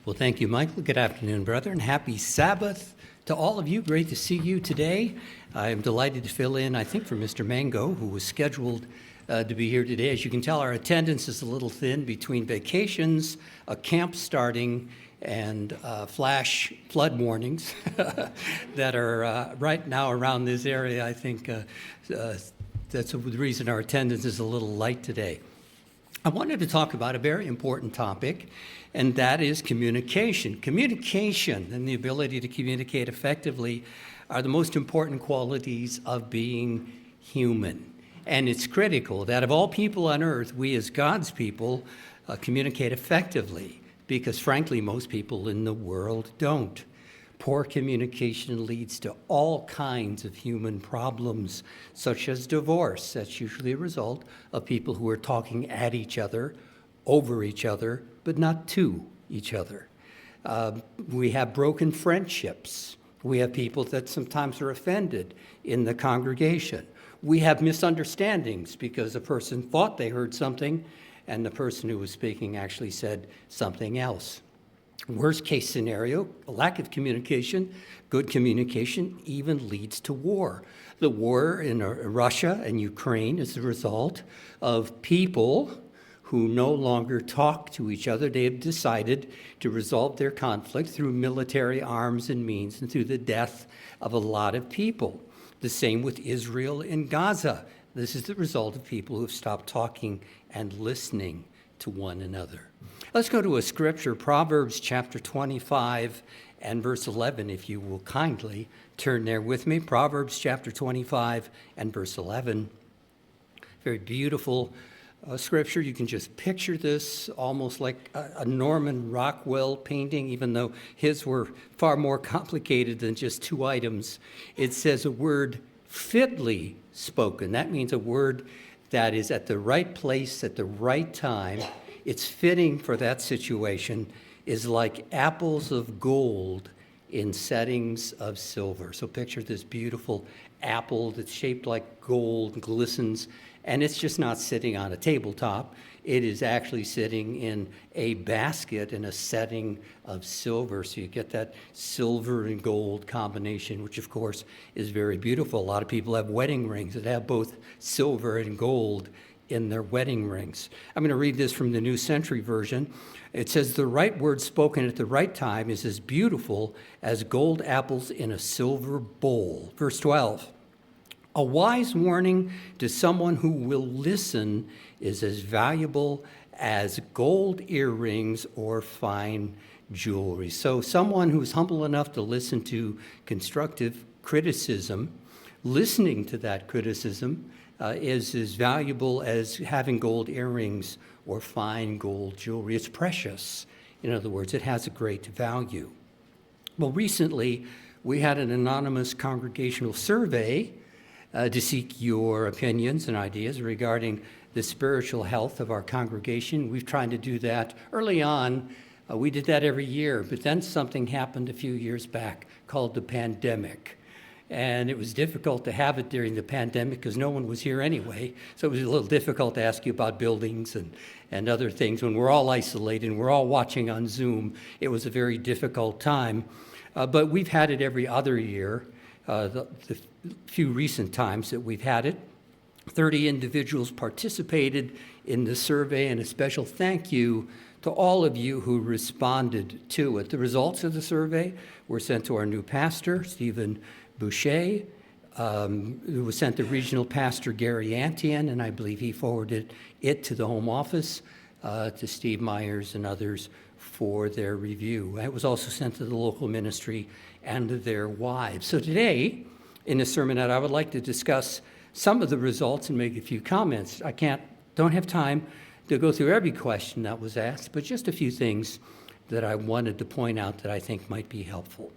Well, thank you, Michael. Good afternoon, brethren. Happy Sabbath to all of you. Great to see you today. I am delighted to fill in, I think, for Mr. Mango, who was scheduled to be here today. As you can tell, our attendance is a little thin between vacations, a camp starting, and flash flood warnings that are right now around this area. I think that's the reason our attendance is a little light today. I wanted to talk about a very important topic, and that is communication. Communication and the ability to communicate effectively are the most important qualities of being human. And it's critical that of all people on earth, we as God's people communicate effectively, because frankly, most people in the world don't. Poor communication leads to all kinds of human problems, such as divorce. That's usually a result of people who are talking at each other, over each other, but not to each other. We have broken friendships. We have people that sometimes are offended in the congregation. We have misunderstandings because a person thought they heard something and the person who was speaking actually said something else. Worst case scenario, a lack of communication, good communication even leads to war. The war in Russia and Ukraine is the result of people who no longer talk to each other. They have decided to resolve their conflict through military arms and means and through the death of a lot of people. The same with Israel and Gaza. This is the result of people who have stopped talking and listening to one another. Let's go to a scripture, Proverbs chapter 25 and verse 11, if you will kindly turn there with me. Proverbs chapter 25 and verse 11. Very beautiful scripture. You can just picture this almost like a Norman Rockwell painting, even though his were far more complicated than just two items. It says a word fitly spoken. That means a word that is at the right place at the right time. It's fitting for that situation, is like apples of gold in settings of silver. So picture this beautiful apple that's shaped like gold, glistens, and it's just not sitting on a tabletop. It is actually sitting in a basket in a setting of silver. So you get that silver and gold combination, which of course is very beautiful. A lot of people have wedding rings that have both silver and gold in their wedding rings. I'm going to read this from the New Century Version. It says, "The right word spoken at the right time is as beautiful as gold apples in a silver bowl." Verse 12, "A wise warning to someone who will listen is as valuable as gold earrings or fine jewelry." So someone who's humble enough to listen to constructive criticism, listening to that criticism is as valuable as having gold earrings or fine gold jewelry. It's precious. In other words, it has a great value. Well, recently, we had an anonymous congregational survey to seek your opinions and ideas regarding the spiritual health of our congregation. We've tried to do that early on. We did that every year, but then something happened a few years back called the pandemic. And it was difficult to have it during the pandemic because no one was here anyway. So it was a little difficult to ask you about buildings and other things. When we're all isolated and we're all watching on Zoom, it was a very difficult time. But we've had it every other year, the few recent times that we've had it. 30 individuals participated in the survey, and a special thank you to all of you who responded to it. The results of the survey were sent to our new pastor, Stephen Boucher, who was sent to regional pastor Gary Antian, and I believe he forwarded it to the home office, to Steve Myers and others for their review. It was also sent to the local ministry and their wives. So today, in the sermonette, I would like to discuss some of the results and make a few comments. Don't have time to go through every question that was asked, but just a few things that I wanted to point out that I think might be helpful.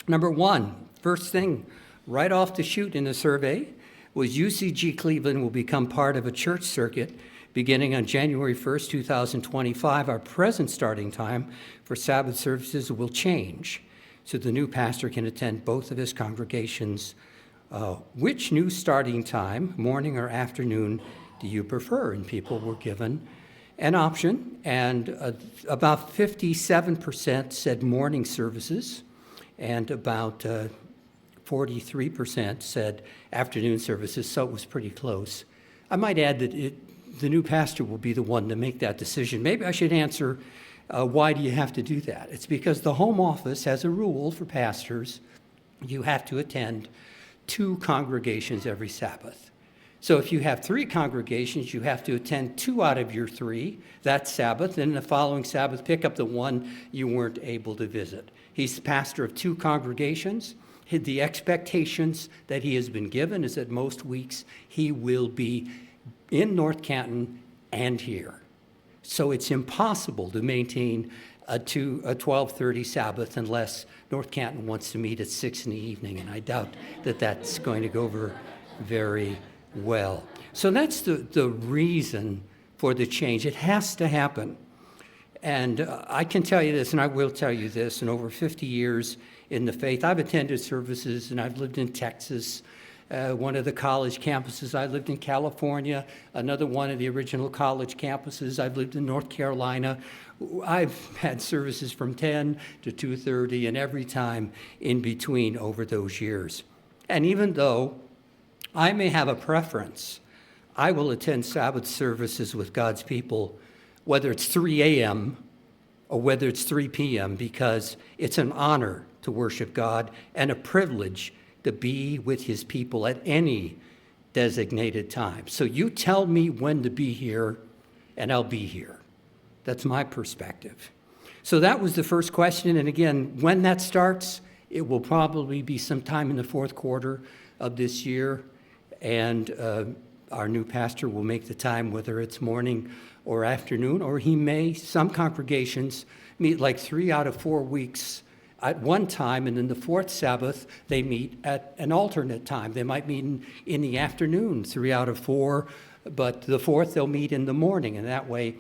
Number one, first thing right off the chute in the survey was UCG Cleveland will become part of a church circuit beginning on January 1st, 2025. Our present starting time for Sabbath services will change, so the new pastor can attend both of his congregations. Which new starting time, morning or afternoon, do you prefer? And people were given an option, and about 57% said morning services, and about 43% said afternoon services, so it was pretty close. I might add that the new pastor will be the one to make that decision. Maybe I should answer, why do you have to do that? It's because the home office has a rule for pastors. You have to attend 2 congregations every Sabbath. So if you have 3 congregations, you have to attend 2 out of your 3 that Sabbath, and the following Sabbath pick up the one you weren't able to visit. He's the pastor of 2 congregations. The expectations that he has been given is that most weeks he will be in North Canton and here. So it's impossible to maintain a 12:30 Sabbath unless North Canton wants to meet at 6 in the evening, and I doubt that that's going to go over very well. So that's the reason for the change. It has to happen. And I can tell you this, and I will tell you this, in over 50 years in the faith, I've attended services, and I've lived in Texas, one of the college campuses. I lived in California, another one of the original college campuses. I've lived in North Carolina. I've had services from 10 to 2:30 and every time in between over those years. And even though I may have a preference, I will attend Sabbath services with God's people, whether it's 3 a.m. or whether it's 3 p.m., because it's an honor to worship God and a privilege to be with his people at any designated time. So you tell me when to be here, and I'll be here. That's my perspective. So that was the first question. And again, when that starts, it will probably be sometime in the 4th quarter of this year. And our new pastor will make the time, whether it's morning or afternoon, or he may, some congregations meet like 3 out of 4 weeks at one time, and then the 4th Sabbath, they meet at an alternate time. They might meet in the afternoon, 3 out of 4, but the 4th, they'll meet in the morning, and that way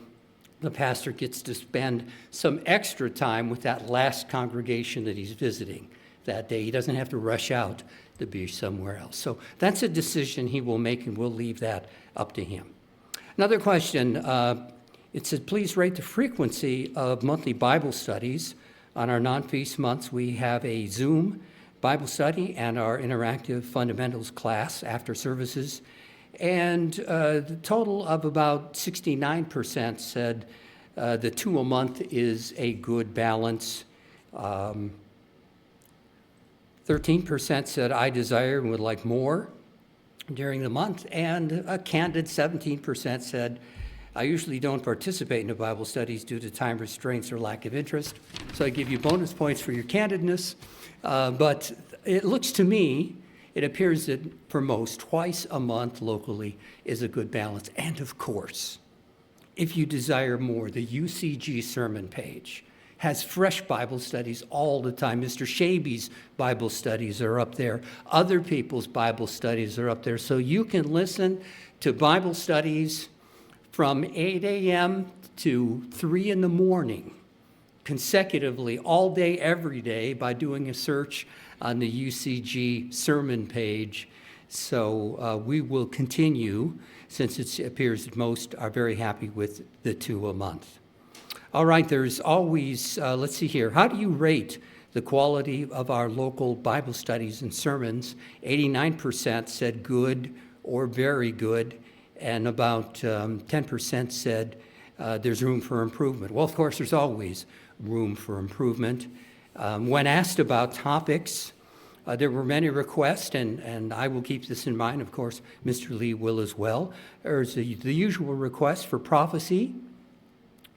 the pastor gets to spend some extra time with that last congregation that he's visiting that day. He doesn't have to rush out to be somewhere else. So that's a decision he will make, and we'll leave that up to him. Another question, it said, please rate the frequency of monthly Bible studies. On our non-feast months, we have a Zoom Bible study and our interactive fundamentals class after services. And the total of about 69% said the 2 a month is a good balance. 13% said I desire and would like more during the month. And a candid 17% said, I usually don't participate in the Bible studies due to time restraints or lack of interest. So I give you bonus points for your candidness. But it looks to me, it appears that for most, twice a month locally is a good balance. And of course, if you desire more, the UCG sermon page has fresh Bible studies all the time. Mr. Shaby's Bible studies are up there. Other people's Bible studies are up there. So you can listen to Bible studies from 8 a.m. to 3 in the morning, consecutively, all day, every day, by doing a search on the UCG sermon page. So we will continue, since it appears that most are very happy with the 2 a month. All right, there's always, let's see here, how do you rate the quality of our local Bible studies and sermons? 89% said good or very good, and about 10% said there's room for improvement. Well, of course, there's always room for improvement. When asked about topics, there were many requests, and I will keep this in mind. Of course, Mr. Lee will as well. There's the usual request for prophecy,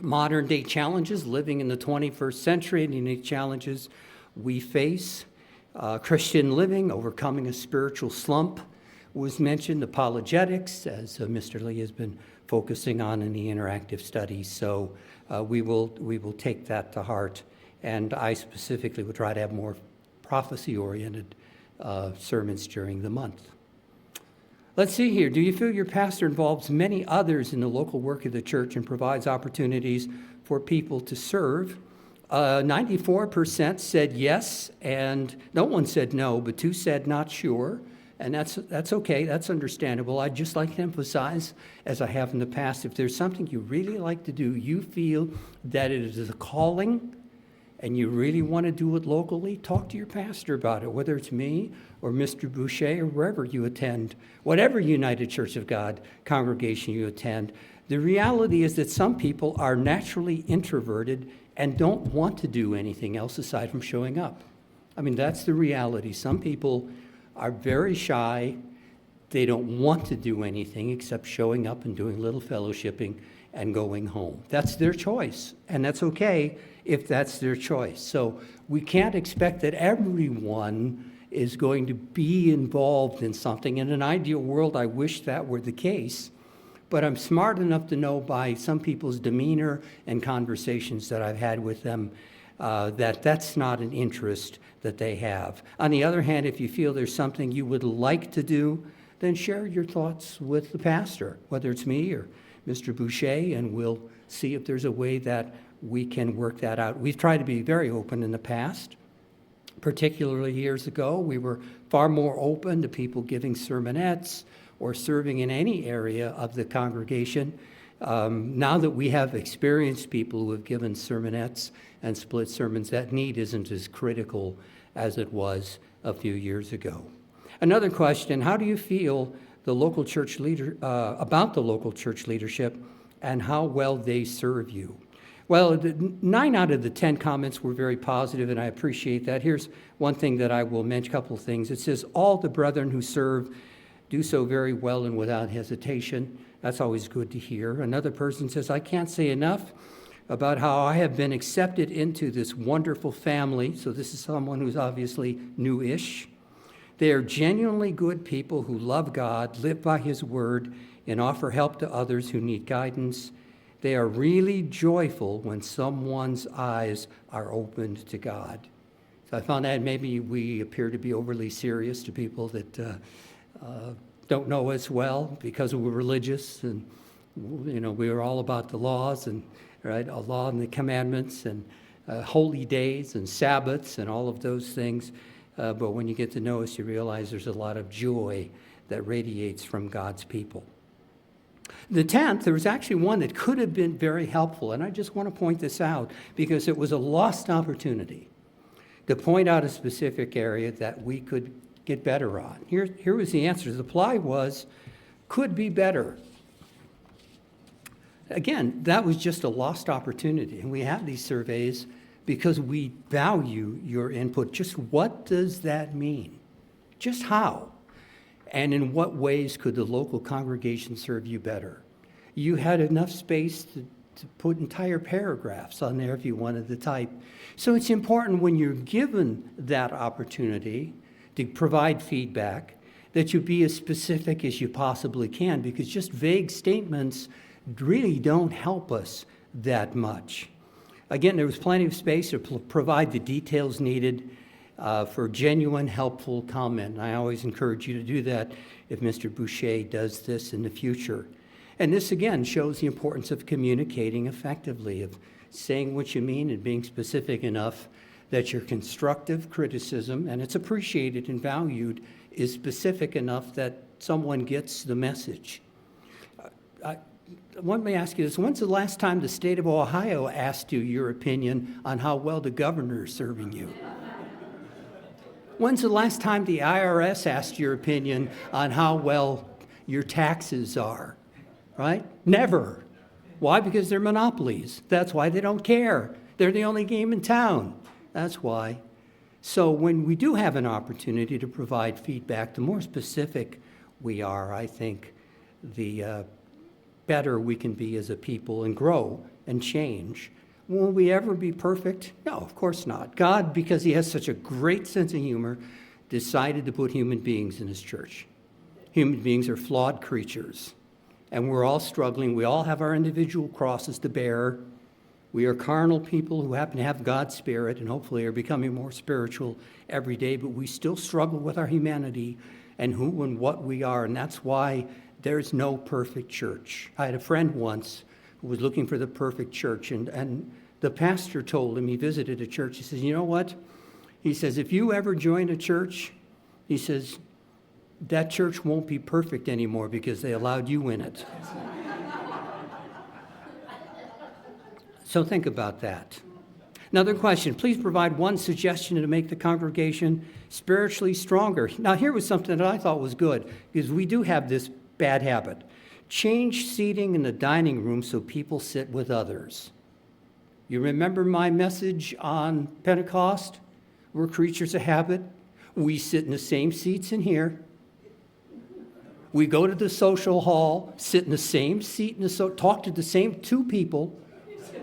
modern-day challenges, living in the 21st century, and unique challenges we face, Christian living, overcoming a spiritual slump was mentioned, apologetics, as Mr. Lee has been focusing on in the interactive studies. So we will take that to heart, and I specifically will try to have more prophecy-oriented sermons during the month. Let's see here. Do you feel your pastor involves many others in the local work of the church and provides opportunities for people to serve? 94% said yes, and no one said no, but 2 said not sure. And that's okay, that's understandable. I'd just like to emphasize, as I have in the past, if there's something you really like to do, you feel that it is a calling, and you really want to do it locally, talk to your pastor about it, whether it's me or Mr. Boucher or wherever you attend, whatever United Church of God congregation you attend. The reality is that some people are naturally introverted and don't want to do anything else aside from showing up. I mean, that's the reality. Some people are very shy. They don't want to do anything except showing up and doing a little fellowshipping and going home. That's their choice, and that's okay if that's their choice. So we can't expect that everyone is going to be involved in something. In an ideal world, I wish that were the case, but I'm smart enough to know by some people's demeanor and conversations that I've had with them that that's not an interest that they have. On the other hand, if you feel there's something you would like to do, then share your thoughts with the pastor, whether it's me or Mr. Boucher, and we'll see if there's a way that we can work that out. We've tried to be very open in the past. Particularly years ago, we were far more open to people giving sermonettes or serving in any area of the congregation. Now that we have experienced people who have given sermonettes and split sermons, that need isn't as critical as it was a few years ago. Another question, how do you feel the local church leader about the local church leadership and how well they serve you? Well, 9 out of the 10 comments were very positive, and I appreciate that. Here's one thing that I will mention, a couple of things. It says, all the brethren who serve do so very well and without hesitation. That's always good to hear. Another person says, I can't say enough about how I have been accepted into this wonderful family. So this is someone who's obviously new-ish. They are genuinely good people who love God, live by his word, and offer help to others who need guidance. They are really joyful when someone's eyes are opened to God. So I found that maybe we appear to be overly serious to people that don't know us well because we're religious, and we are all about the laws and a law and the commandments and holy days and Sabbaths and all of those things. But when you get to know us, you realize there's a lot of joy that radiates from God's people. The 10th, there was actually one that could have been very helpful, and I just want to point this out because it was a lost opportunity to point out a specific area that we could get better on. Here was the answer. The reply was, could be better. Again, that was just a lost opportunity, and we have these surveys because we value your input. Just what does that mean? Just how? And in what ways could the local congregation serve you better? You had enough space to put entire paragraphs on there if you wanted to type. So it's important when you're given that opportunity to provide feedback that you be as specific as you possibly can, because just vague statements really don't help us that much. Again, there was plenty of space to provide the details needed for genuine, helpful comment. And I always encourage you to do that if Mr. Boucher does this in the future. And this, again, shows the importance of communicating effectively, of saying what you mean and being specific enough that your constructive criticism, and it's appreciated and valued, is specific enough that someone gets the message. Let me ask you this. When's the last time the state of Ohio asked you your opinion on how well the governor is serving you? When's the last time the IRS asked your opinion on how well your taxes are, right? Never. Why? Because they're monopolies. That's why they don't care. They're the only game in town. That's why. So when we do have an opportunity to provide feedback, the more specific we are, I think, the better we can be as a people and grow and change. Will we ever be perfect? No, of course not. God, because he has such a great sense of humor, decided to put human beings in his church. Human beings are flawed creatures, and we're all struggling. We all have our individual crosses to bear. We are carnal people who happen to have God's Spirit and hopefully are becoming more spiritual every day, but we still struggle with our humanity and who and what we are, and that's why there's no perfect church. I had a friend once who was looking for the perfect church, and the pastor told him, he visited a church, he says, you know what? He says, if you ever join a church, he says, that church won't be perfect anymore because they allowed you in it. So think about that. Another question, please provide one suggestion to make the congregation spiritually stronger. Now, here was something that I thought was good, because we do have this bad habit. Change seating in the dining room so people sit with others. You remember my message on Pentecost? We're creatures of habit. We sit in the same seats in here. We go to the social hall, sit in the same seat, talk to the same two people,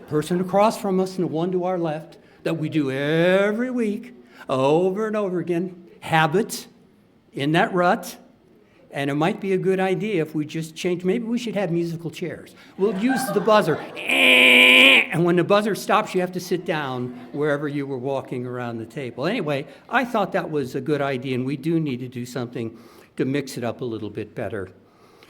person across from us and the one to our left, that we do every week, over and over again. Habit in that rut. And it might be a good idea if we just change. Maybe we should have musical chairs. We'll use the buzzer. And when the buzzer stops, you have to sit down wherever you were walking around the table. Anyway, I thought that was a good idea, and we do need to do something to mix it up a little bit better.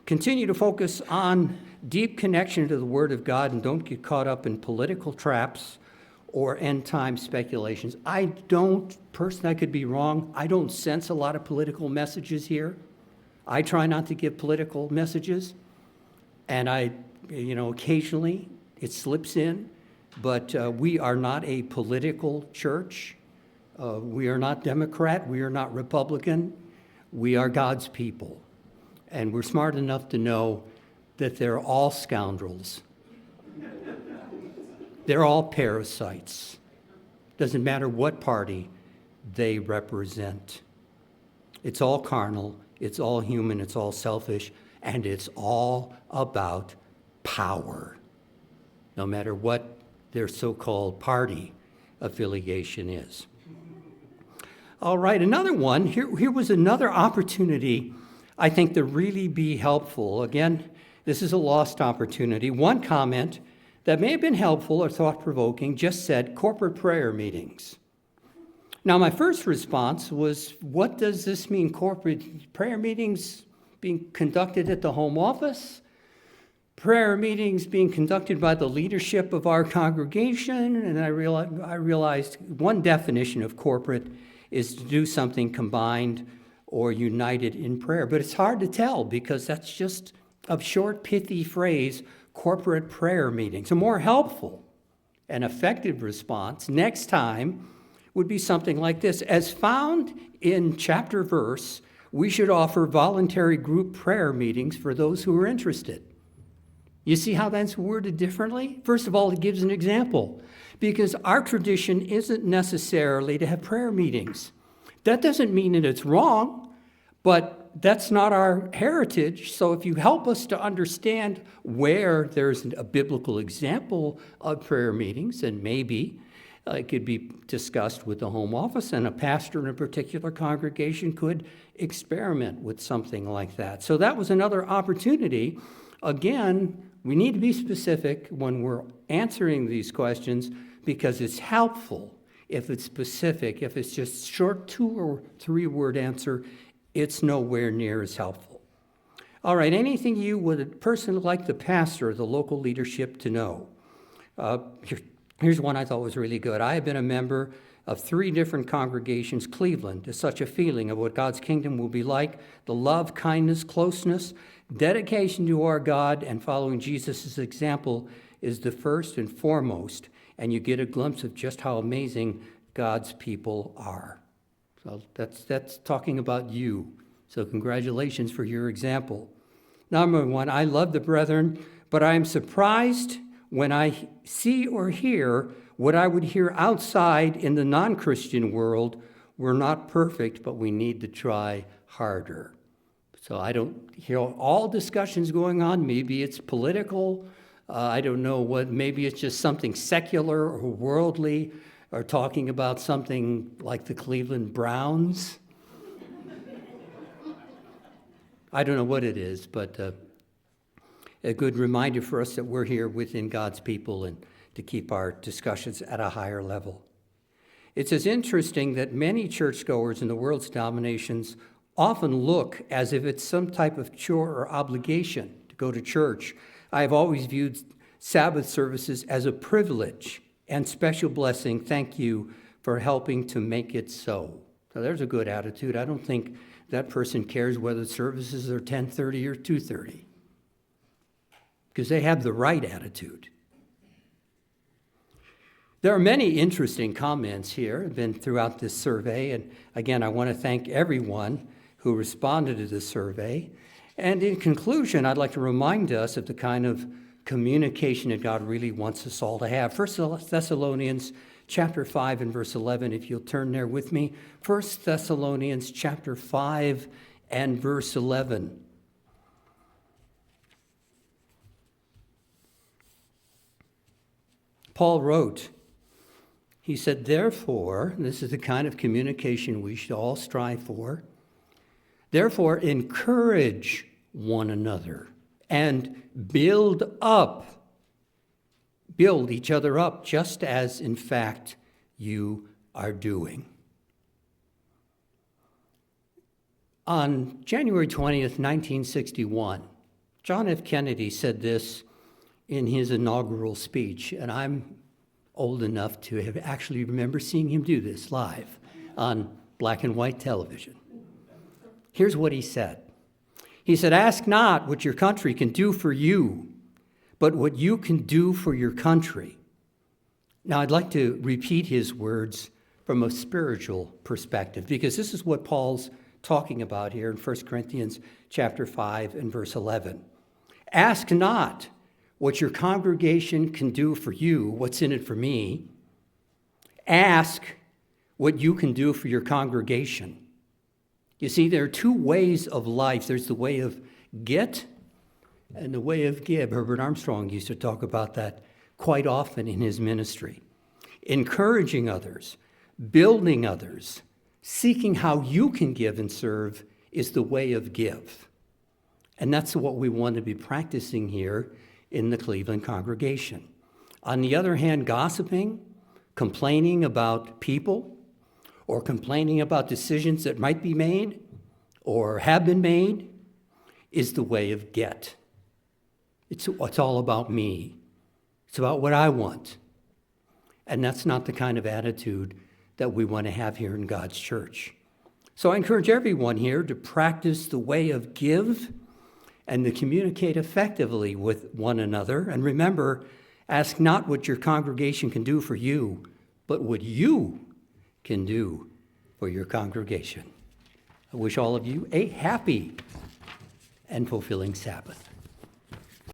Continue to focus on deep connection to the Word of God, and don't get caught up in political traps or end-time speculations. I could be wrong, I don't sense a lot of political messages here. I try not to give political messages, and occasionally it slips in, but we are not a political church. We are not Democrat, we are not Republican, we are God's people. And we're smart enough to know that they're all scoundrels. They're all parasites. Doesn't matter what party they represent. It's all carnal, it's all human, it's all selfish, and it's all about power, no matter what their so-called party affiliation is. All right, another one. Here was another opportunity, I think, to really be helpful. Again, this is a lost opportunity. One comment that may have been helpful or thought-provoking just said corporate prayer meetings. Now, my first response was, what does this mean, corporate prayer meetings being conducted at the home office? Prayer meetings being conducted by the leadership of our congregation? And I realized one definition of corporate is to do something combined or united in prayer. But it's hard to tell because that's just a short, pithy phrase, corporate prayer meetings. A more helpful and effective response next time would be something like this. As found in chapter verse, we should offer voluntary group prayer meetings for those who are interested. You see how that's worded differently? First of all, it gives an example, because our tradition isn't necessarily to have prayer meetings. That doesn't mean that it's wrong, but that's not our heritage. So if you help us to understand where there's a biblical example of prayer meetings, then maybe it could be discussed with the home office, and a pastor in a particular congregation could experiment with something like that. So that was another opportunity. Again, we need to be specific when we're answering these questions because it's helpful if it's specific. If it's just short 2 or 3 word answer, it's nowhere near as helpful. All right, anything you would a person like the pastor or the local leadership to know? Here's one I thought was really good. I have been a member of 3 different congregations. Cleveland is such a feeling of what God's kingdom will be like. The love, kindness, closeness, dedication to our God, and following Jesus' example is the first and foremost. And you get a glimpse of just how amazing God's people are. So that's talking about you. So congratulations for your example. Number 1, I love the brethren, but I am surprised when I see or hear what I would hear outside in the non-Christian world. We're not perfect, but we need to try harder. So I don't hear all discussions going on. Maybe it's political. I don't know what. Maybe it's just something secular or worldly, or talking about something like the Cleveland Browns. I don't know what it is, but a good reminder for us that we're here within God's people and to keep our discussions at a higher level. It's as interesting that many churchgoers in the world's denominations often look as if it's some type of chore or obligation to go to church. I have always viewed Sabbath services as a privilege and special blessing. Thank you for helping to make it so. So there's a good attitude. I don't think that person cares whether services are 10:30 or 2:30, because they have the right attitude. There are many interesting comments here been throughout this survey, and again, I want to thank everyone who responded to this survey. And in conclusion, I'd like to remind us of the kind of communication that God really wants us all to have. 1 Thessalonians chapter 5 and verse 11, if you'll turn there with me. 1 Thessalonians chapter 5 and verse 11. Paul wrote, he said, therefore, this is the kind of communication we should all strive for, therefore encourage one another and build each other up, just as in fact you are doing. On January 20th, 1961, John F. Kennedy said this in his inaugural speech, and I'm old enough to have actually remember seeing him do this live on black and white television. Here's what he said. He said, ask not what your country can do for you, but what you can do for your country. Now, I'd like to repeat his words from a spiritual perspective, because this is what Paul's talking about here in 1 Corinthians chapter 5 and verse 11. Ask not what your congregation can do for you, what's in it for me. Ask what you can do for your congregation. You see, there are two ways of life. There's the way of get and the way of give. Herbert Armstrong used to talk about that quite often in his ministry. Encouraging others, building others, seeking how you can give and serve is the way of give. And that's what we want to be practicing here in the Cleveland congregation. On the other hand, gossiping, complaining about people, or complaining about decisions that might be made or have been made is the way of get. It's all about me. It's about what I want. And that's not the kind of attitude that we want to have here in God's church. So I encourage everyone here to practice the way of give and to communicate effectively with one another. And remember, ask not what your congregation can do for you, but what you can do for your congregation. I wish all of you a happy and fulfilling Sabbath.